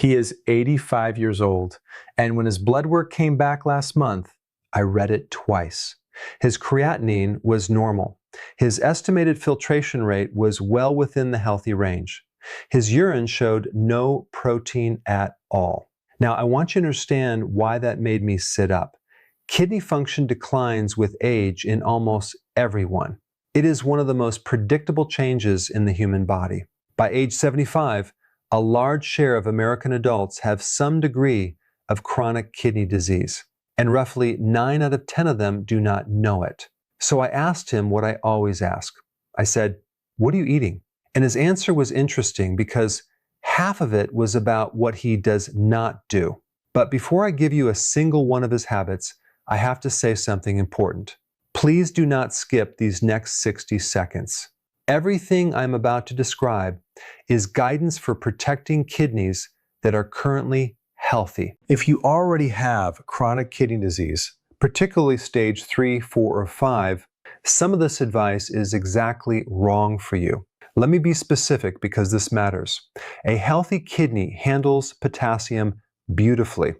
He is 85 years old, and when his blood work came back last month, I read it twice. His creatinine was normal. His estimated filtration rate was well within the healthy range. His urine showed no protein at all. Now, I want you to understand why that made me sit up. Kidney function declines with age in almost everyone. It is one of the most predictable changes in the human body. By age 75, a large share of American adults have some degree of chronic kidney disease, and roughly 9 out of 10 of them do not know it. So I asked him what I always ask. I said, "What are you eating?" And his answer was interesting because half of it was about what he does not do. But before I give you a single one of his habits, I have to say something important. Please do not skip these next 60 seconds. Everything I'm about to describe is guidance for protecting kidneys that are currently healthy. If you already have chronic kidney disease, particularly stage 3, 4, or 5, some of this advice is exactly wrong for you. Let me be specific because this matters. A healthy kidney handles potassium beautifully.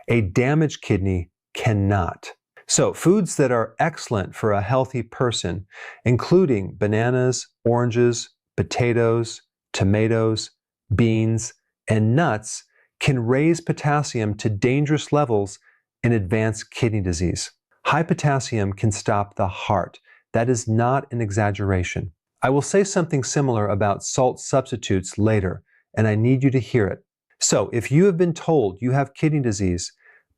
A damaged kidney cannot. So foods that are excellent for a healthy person, including bananas, oranges, potatoes, tomatoes, beans, and nuts, can raise potassium to dangerous levels in advanced kidney disease. High potassium can stop the heart. That is not an exaggeration. I will say something similar about salt substitutes later, and I need you to hear it. So if you have been told you have kidney disease,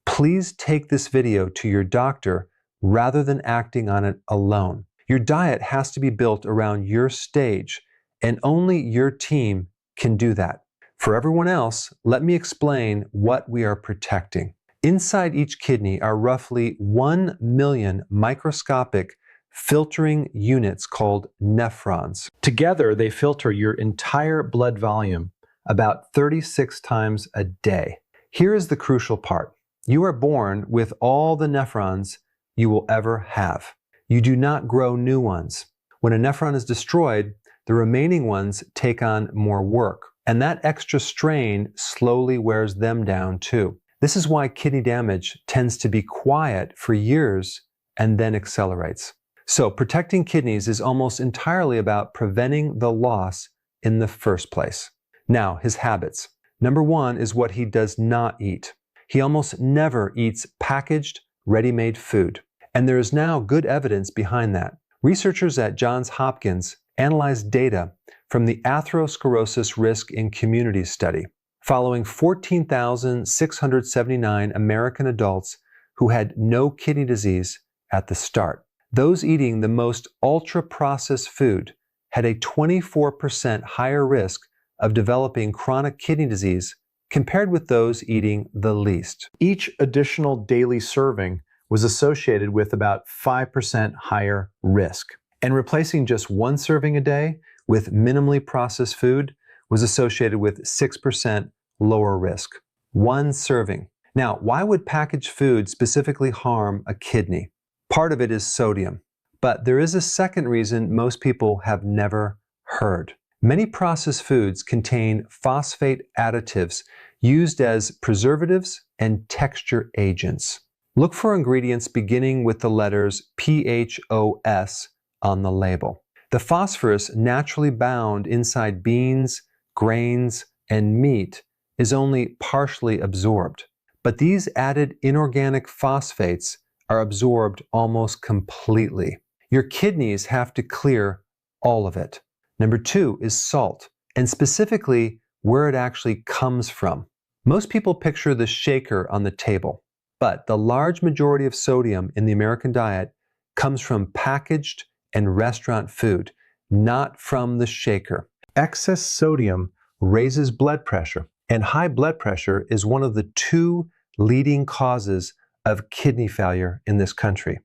please take this video to your doctor rather than acting on it alone. Your diet has to be built around your stage, and only your team can do that. For everyone else, let me explain what we are protecting. Inside each kidney are roughly 1 million microscopic filtering units called nephrons. Together, they filter your entire blood volume about 36 times a day. Here is the crucial part. You are born with all the nephrons you will ever have. You do not grow new ones. When a nephron is destroyed, the remaining ones take on more work, and that extra strain slowly wears them down too. This is why kidney damage tends to be quiet for years and then accelerates. So protecting kidneys is almost entirely about preventing the loss in the first place. Now, his habits. Number 1 is what he does not eat. He almost never eats packaged, ready-made food. And there is now good evidence behind that. Researchers at Johns Hopkins analyzed data from the Atherosclerosis Risk in Communities study, following 14,679 American adults who had no kidney disease at the start. Those eating the most ultra-processed food had a 24% higher risk of developing chronic kidney disease compared with those eating the least. Each additional daily serving was associated with about 5% higher risk. And replacing just 1 serving a day with minimally processed food was associated with 6% lower risk. 1 serving. Now, why would packaged food specifically harm a kidney? Part of it is sodium. But there is a second reason most people have never heard. Many processed foods contain phosphate additives used as preservatives and texture agents. Look for ingredients beginning with the letters PHOS on the label. The phosphorus naturally bound inside beans, grains, and meat is only partially absorbed. But these added inorganic phosphates are absorbed almost completely. Your kidneys have to clear all of it. Number 2 is salt, and specifically where it actually comes from. Most people picture the shaker on the table, but the large majority of sodium in the American diet comes from packaged and restaurant food, not from the shaker. Excess sodium raises blood pressure, and high blood pressure is one of the 2 leading causes of kidney failure in this country.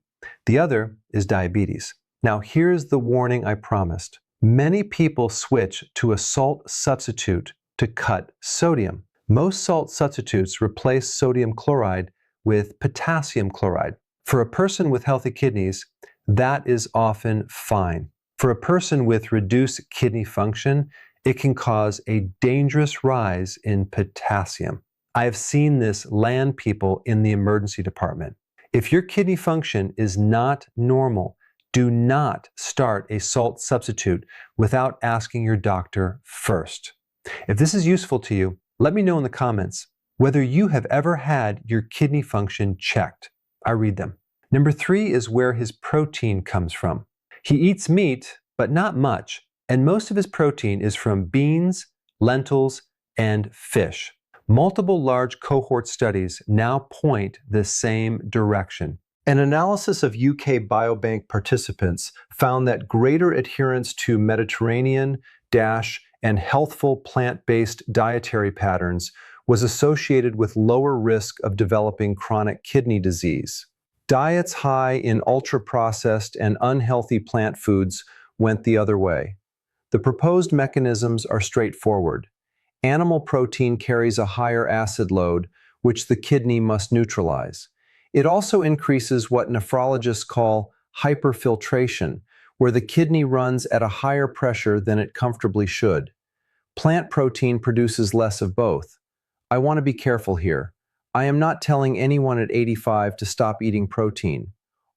The other is diabetes. Now, here's the warning I promised. Many people switch to a salt substitute to cut sodium. Most salt substitutes replace sodium chloride with potassium chloride. For a person with healthy kidneys, that is often fine. For a person with reduced kidney function, it can cause a dangerous rise in potassium. I have seen this land people in the emergency department. If your kidney function is not normal, do not start a salt substitute without asking your doctor first. If this is useful to you, let me know in the comments whether you have ever had your kidney function checked. I read them. Number 3 is where his protein comes from. He eats meat, but not much, and most of his protein is from beans, lentils, and fish. Multiple large cohort studies now point the same direction. An analysis of UK Biobank participants found that greater adherence to Mediterranean, DASH, and healthful plant-based dietary patterns was associated with lower risk of developing chronic kidney disease. Diets high in ultra-processed and unhealthy plant foods went the other way. The proposed mechanisms are straightforward. Animal protein carries a higher acid load, which the kidney must neutralize. It also increases what nephrologists call hyperfiltration, where the kidney runs at a higher pressure than it comfortably should. Plant protein produces less of both. I want to be careful here. I am not telling anyone at 85 to stop eating protein.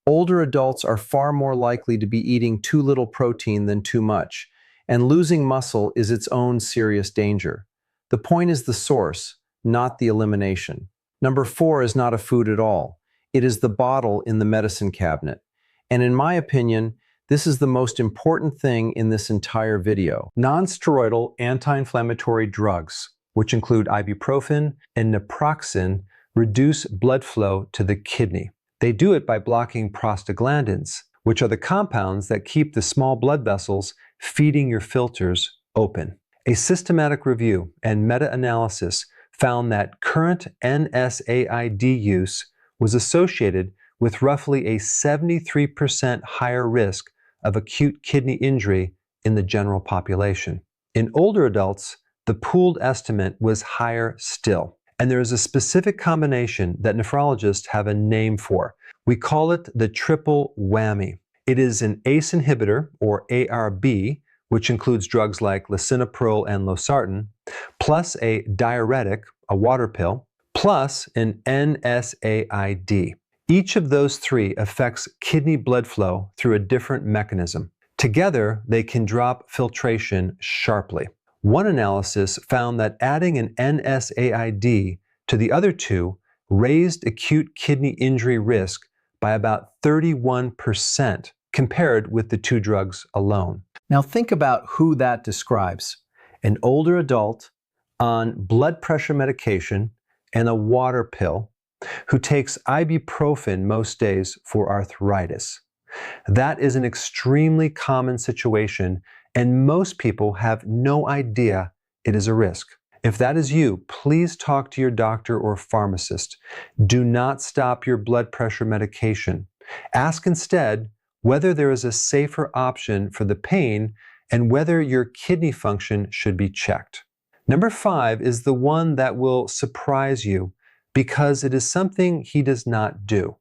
Older adults are far more likely to be eating too little protein than too much, and losing muscle is its own serious danger. The point is the source, not the elimination. Number 4 is not a food at all. It is the bottle in the medicine cabinet. And in my opinion, this is the most important thing in this entire video. Non-steroidal anti-inflammatory drugs, which include ibuprofen and naproxen, reduce blood flow to the kidney. They do it by blocking prostaglandins, which are the compounds that keep the small blood vessels feeding your filters open. A systematic review and meta-analysis found that current NSAID use was associated with roughly a 73% higher risk of acute kidney injury in the general population. In older adults, the pooled estimate was higher still. And there is a specific combination that nephrologists have a name for. We call it the triple whammy. It is an ACE inhibitor, or ARB, which includes drugs like lisinopril and losartan, plus a diuretic, a water pill, plus an NSAID. Each of those 3 affects kidney blood flow through a different mechanism. Together, they can drop filtration sharply. One analysis found that adding an NSAID to the other 2 raised acute kidney injury risk by about 31% compared with the 2 drugs alone. Now think about who that describes. An older adult on blood pressure medication and a water pill who takes ibuprofen most days for arthritis. That is an extremely common situation, and most people have no idea it is a risk. If that is you, please talk to your doctor or pharmacist. Do not stop your blood pressure medication. Ask instead whether there is a safer option for the pain and whether your kidney function should be checked. Number 5 is the one that will surprise you because it is something he does not do.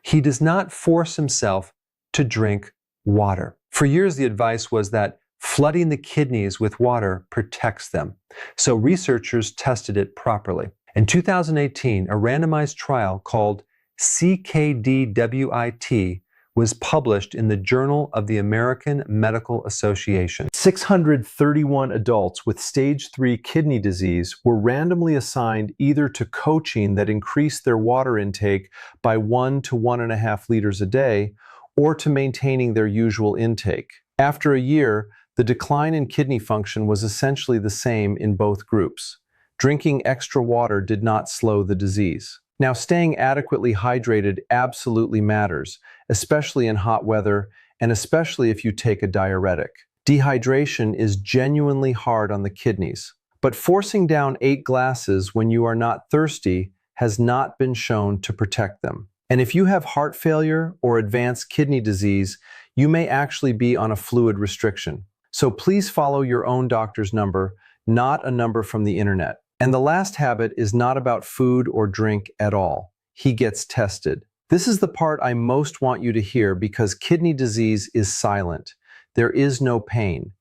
He does not force himself to drink water. For years, the advice was that flooding the kidneys with water protects them. So researchers tested it properly. In 2018, a randomized trial called CKDWIT was published in the Journal of the American Medical Association. 631 adults with stage 3 kidney disease were randomly assigned either to coaching that increased their water intake by 1 to 1.5 liters a day, or to maintaining their usual intake. After a year, the decline in kidney function was essentially the same in both groups. Drinking extra water did not slow the disease. Now, staying adequately hydrated absolutely matters, especially in hot weather and especially if you take a diuretic. Dehydration is genuinely hard on the kidneys, but forcing down 8 glasses when you are not thirsty has not been shown to protect them. And if you have heart failure or advanced kidney disease, you may actually be on a fluid restriction. So please follow your own doctor's number, not a number from the internet. And the last habit is not about food or drink at all. He gets tested. This is the part I most want you to hear because kidney disease is silent. There is no pain.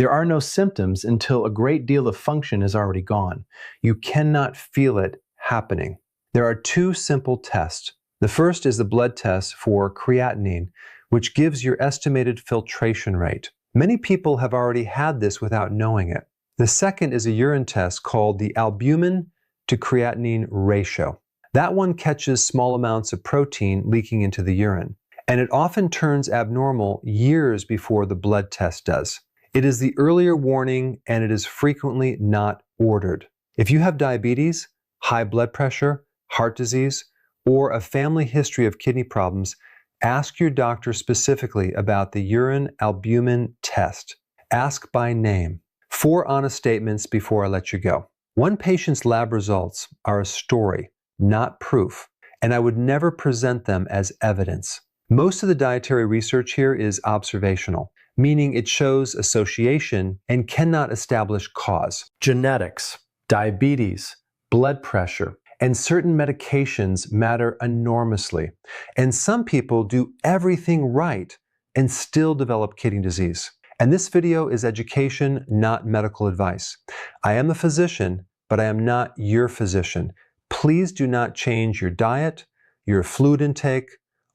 There are no symptoms until a great deal of function is already gone. You cannot feel it happening. There are two simple tests. The first is the blood test for creatinine, which gives your estimated filtration rate. Many people have already had this without knowing it. The second is a urine test called the albumin to creatinine ratio. That one catches small amounts of protein leaking into the urine, and it often turns abnormal years before the blood test does. It is the earlier warning, and it is frequently not ordered. If you have diabetes, high blood pressure, heart disease, or a family history of kidney problems, ask your doctor specifically about the urine albumin test. Ask by name. 4 honest statements before I let you go. One patient's lab results are a story, not proof, and I would never present them as evidence. Most of the dietary research here is observational, meaning it shows association and cannot establish cause. Genetics, diabetes, blood pressure, and certain medications matter enormously, and some people do everything right and still develop kidney disease. And this video is education, not medical advice. I am the physician, but I am not your physician. Please do not change your diet, your fluid intake,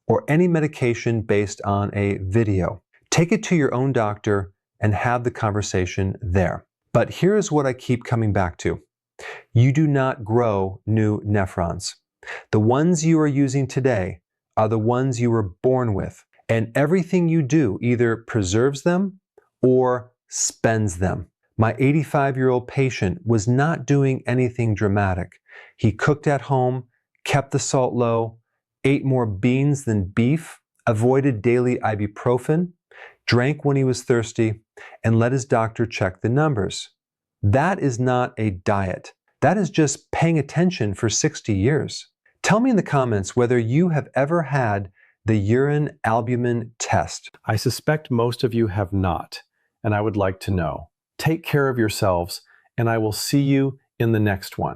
or any medication based on a video. Take it to your own doctor and have the conversation there. But here's what I keep coming back to. You do not grow new nephrons. The ones you are using today are the ones you were born with, and everything you do either preserves them or spends them. My 85-year-old patient was not doing anything dramatic. He cooked at home, kept the salt low, ate more beans than beef, avoided daily ibuprofen, drank when he was thirsty, and let his doctor check the numbers. That is not a diet. That is just paying attention for 60 years. Tell me in the comments whether you have ever had the urine albumin test. I suspect most of you have not, and I would like to know. Take care of yourselves, and I will see you in the next one.